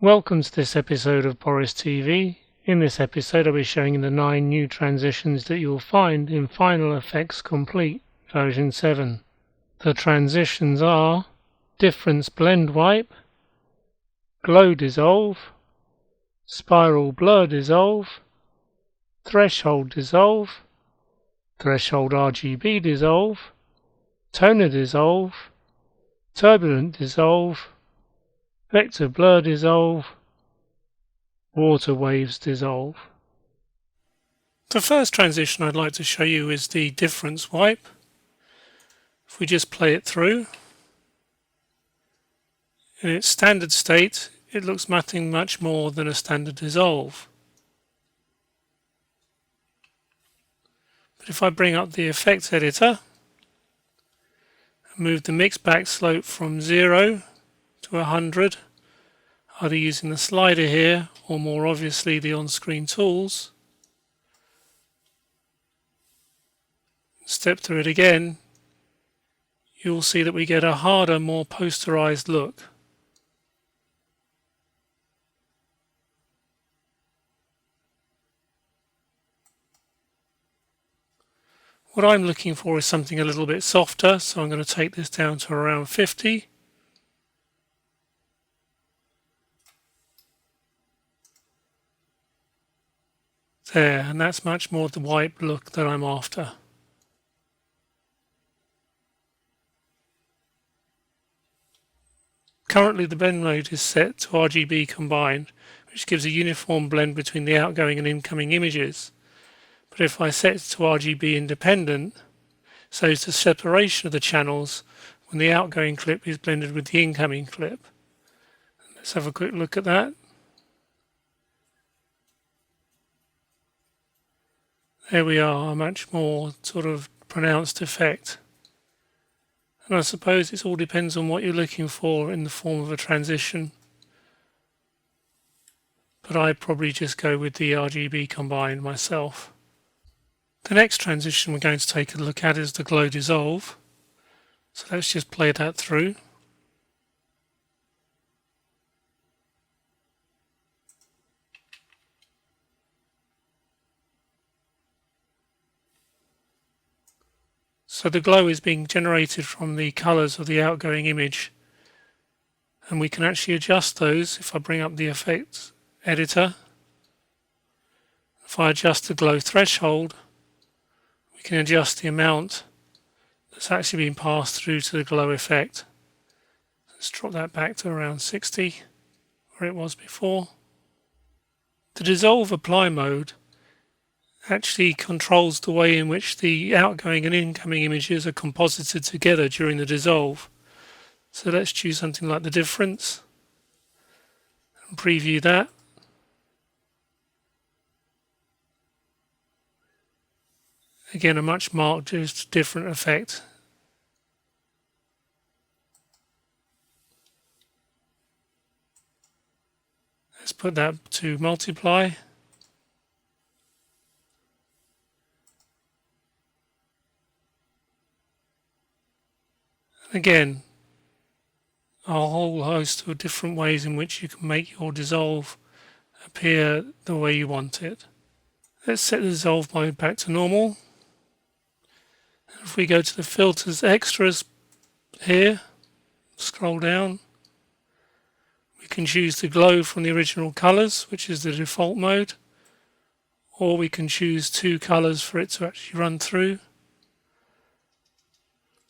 Welcome to this episode of Boris TV. In this episode I'll be showing you the 9 new transitions that you'll find in Final Effects Complete version 7. The transitions are Difference Blend Wipe, Glow Dissolve, Spiral Blur Dissolve, Threshold Dissolve, Threshold RGB Dissolve, Toner Dissolve, Turbulent Dissolve, Vector Blur Dissolve, Water Waves Dissolve. The first transition I'd like to show you is the Difference Wipe. If we just play it through, in its standard state it looks nothing much more than a standard dissolve. But if I bring up the effects editor and move the mix back slope from 0 to 100, either using the slider here or more obviously the on-screen tools, step through it again, you will see that we get a harder, more posterized look. What I'm looking for is something a little bit softer, so I'm going to take this down to around 50. There, and that's much more the wipe look that I'm after. Currently the blend mode is set to RGB combined, which gives a uniform blend between the outgoing and incoming images. But if I set it to RGB independent, so it's the separation of the channels when the outgoing clip is blended with the incoming clip. Let's have a quick look at that. There we are, a much more sort of pronounced effect. And I suppose it all depends on what you're looking for in the form of a transition. But I'd probably just go with the RGB combined myself. The next transition we're going to take a look at is the Glow Dissolve. So let's just play that through. So the glow is being generated from the colours of the outgoing image, and we can actually adjust those. If I bring up the effects editor, if I adjust the glow threshold, we can adjust the amount that's actually being passed through to the glow effect. Let's drop that back to around 60 where it was before. The dissolve apply mode actually controls the way in which the outgoing and incoming images are composited together during the dissolve. So let's choose something like the difference and preview that. Again, a much marked different effect. Let's put that to multiply. Again, a whole host of different ways in which you can make your dissolve appear the way you want it. Let's set the dissolve mode back to normal. If we go to the filters extras here, scroll down, we can choose the glow from the original colours, which is the default mode, or we can choose 2 colours for it to actually run through.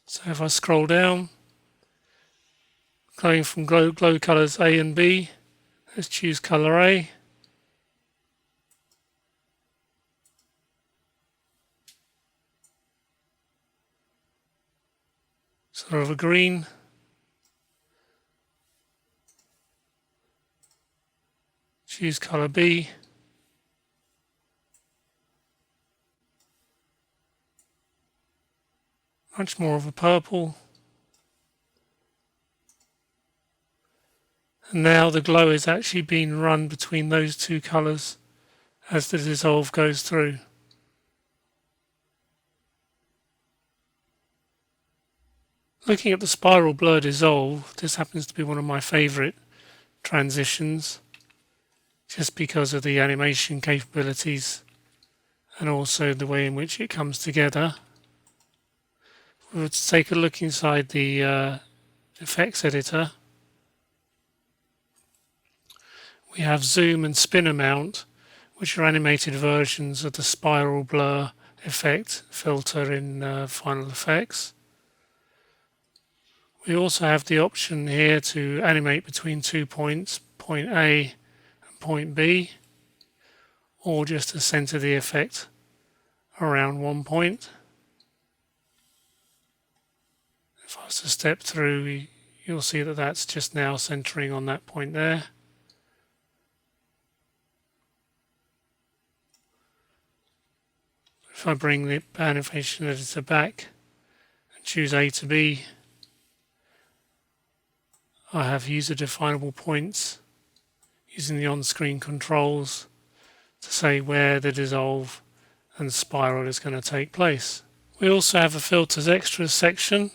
So if I scroll down, going from glow colours A and B, let's choose colour A. Sort of a green. Choose colour B. Much more of a purple. And now the glow is actually being run between those 2 colours as the dissolve goes through. Looking at the Spiral Blur Dissolve, this happens to be one of my favourite transitions just because of the animation capabilities and also the way in which it comes together. We'll take a look inside the effects editor. We have zoom and spin amount, which are animated versions of the spiral blur effect filter in Final Effects. We also have the option here to animate between 2 points, point A and point B, or just to center the effect around 1 point. If I was to step through, you'll see that that's just now centering on that point there. If I bring the animation editor back and choose A to B, I have user definable points using the on-screen controls to say where the dissolve and spiral is going to take place. We also have a filters extras section,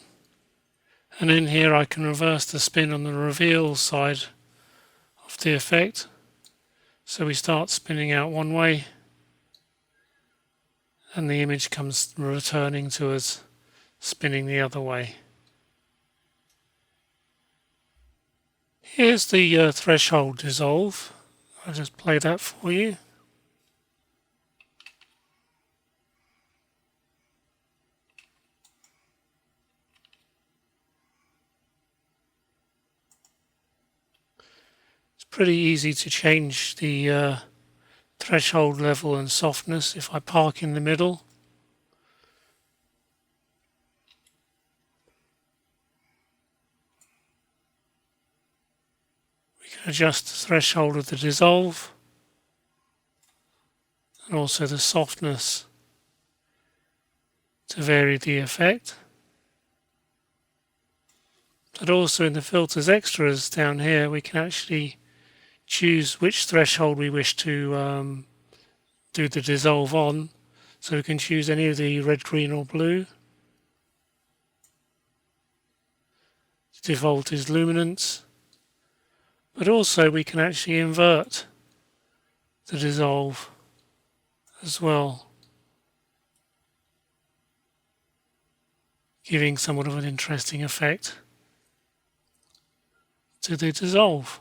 and in here I can reverse the spin on the reveal side of the effect. So we start spinning out one way and the image comes returning to us spinning the other way. Here's the threshold dissolve. I'll just play that for you. It's pretty easy to change the threshold level and softness. If I park in the middle, we can adjust the threshold of the dissolve and also the softness to vary the effect. But also in the filters extras down here we can actually choose which threshold we wish to do the dissolve on. So we can choose any of the red, green or blue. The default is luminance, but also we can actually invert the dissolve as well, giving somewhat of an interesting effect to the dissolve.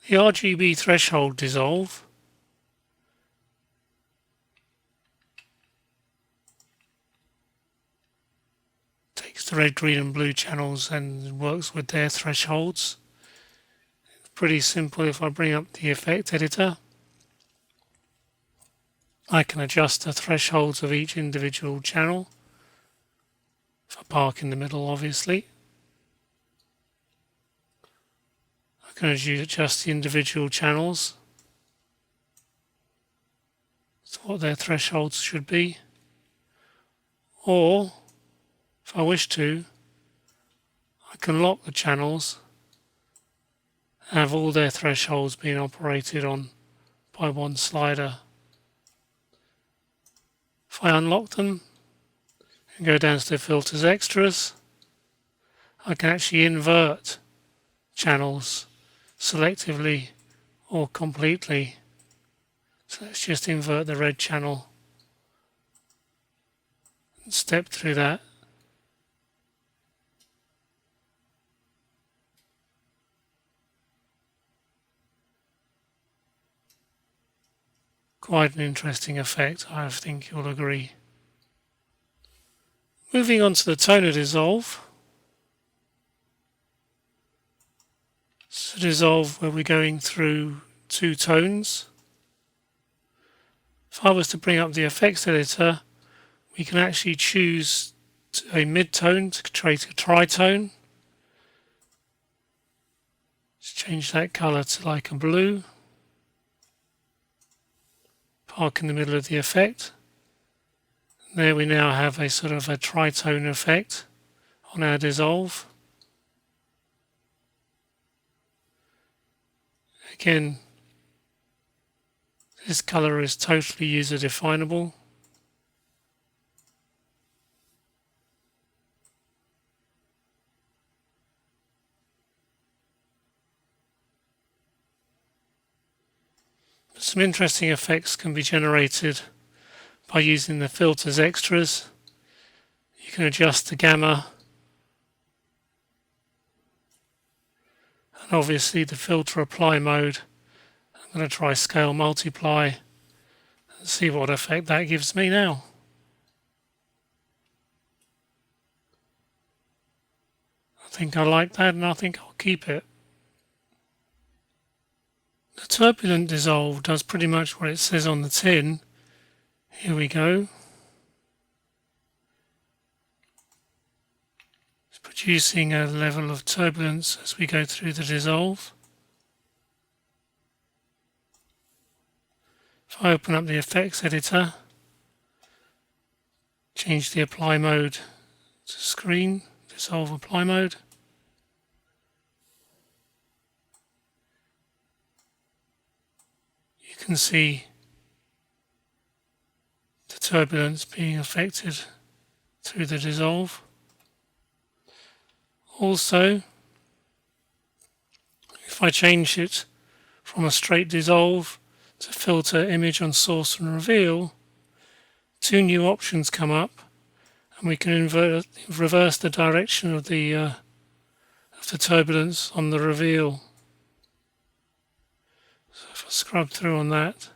The RGB threshold dissolve takes the red, green and blue channels and works with their thresholds. It's pretty simple. If I bring up the effect editor, I can adjust the thresholds of each individual channel. If I park in the middle, obviously. I can adjust the individual channels to what their thresholds should be. Or, if I wish to, I can lock the channels and have all their thresholds being operated on by one slider. If I unlock them and go down to the filters extras, I can actually invert channels selectively or completely. So let's just invert the red channel and step through that. Quite an interesting effect, I think you'll agree. Moving on to the toner dissolve. It's a dissolve where we're going through two tones. If I was to bring up the effects editor, we can actually choose a mid-tone to create a tritone. Let's change that colour to like a blue. Park in the middle of the effect. And there we now have a sort of a tritone effect on our dissolve. Again, this colour is totally user definable. Some interesting effects can be generated by using the filters extras. You can adjust the gamma, and obviously the filter apply mode. I'm going to try scale multiply and see what effect that gives me now. I think I like that, and I think I'll keep it. The turbulent dissolve does pretty much what it says on the tin. Here we go. It's producing a level of turbulence as we go through the dissolve. If I open up the effects editor, change the apply mode to screen, dissolve apply mode. You can see the turbulence being affected through the dissolve. Also, if I change it from a straight dissolve to filter image on source and reveal, two new options come up, and we can reverse the direction of the turbulence on the reveal. So if I scrub through on that,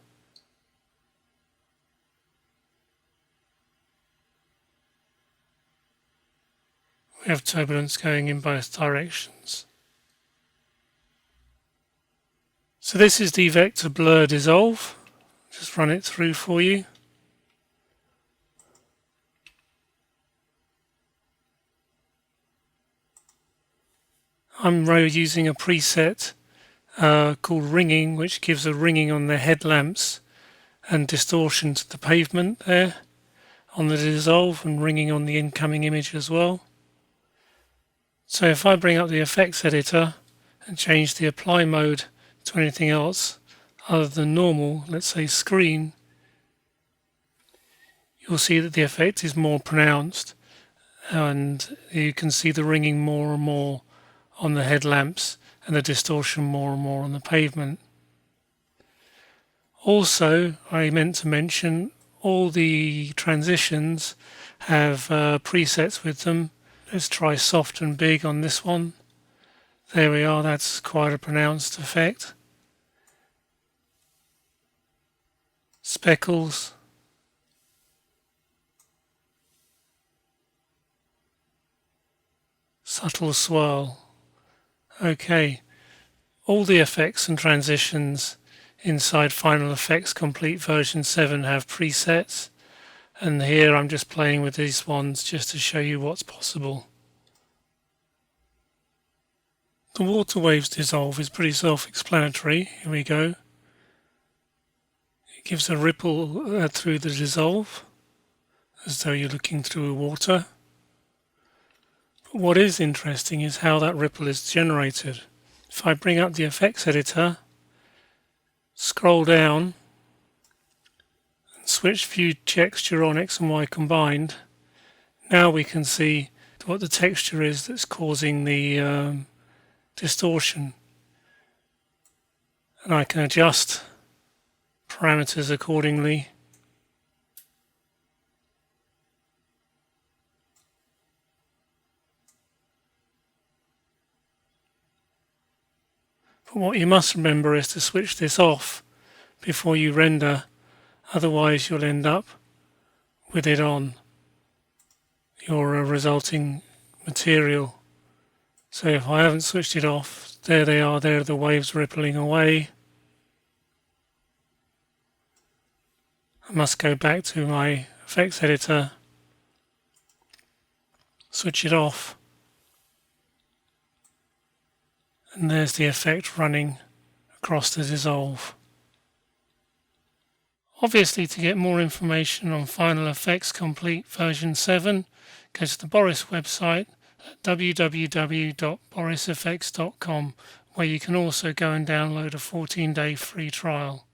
we have turbulence going in both directions. So this is the vector blur dissolve. Just run it through for you. I'm using a preset called ringing, which gives a ringing on the headlamps and distortion to the pavement there on the dissolve, and ringing on the incoming image as well. So if I bring up the effects editor and change the apply mode to anything else other than normal, let's say screen, you'll see that the effect is more pronounced, and you can see the ringing more and more on the headlamps and the distortion more and more on the pavement. Also, I meant to mention, all the transitions have presets with them. Let's try soft and big on this one. There we are, that's quite a pronounced effect. Speckles. Subtle swirl. Okay, all the effects and transitions inside Final Effects Complete version 7 have presets, and here I'm just playing with these ones just to show you what's possible. The water waves dissolve is pretty self-explanatory. Here we go. It gives a ripple through the dissolve, as though you're looking through water. But what is interesting is how that ripple is generated. If I bring up the effects editor, scroll down, and switch view texture on X and Y combined, now we can see what the texture is that's causing the distortion, and I can adjust parameters accordingly. But what you must remember is to switch this off before you render, otherwise you'll end up with it on your resulting material. So if I haven't switched it off, there they are, there are the waves rippling away. I must go back to my effects editor, switch it off, and there's the effect running across the dissolve. Obviously, to get more information on Final Effects Complete version 7, go to the Boris website at www.boriseffects.com, where you can also go and download a 14-day free trial.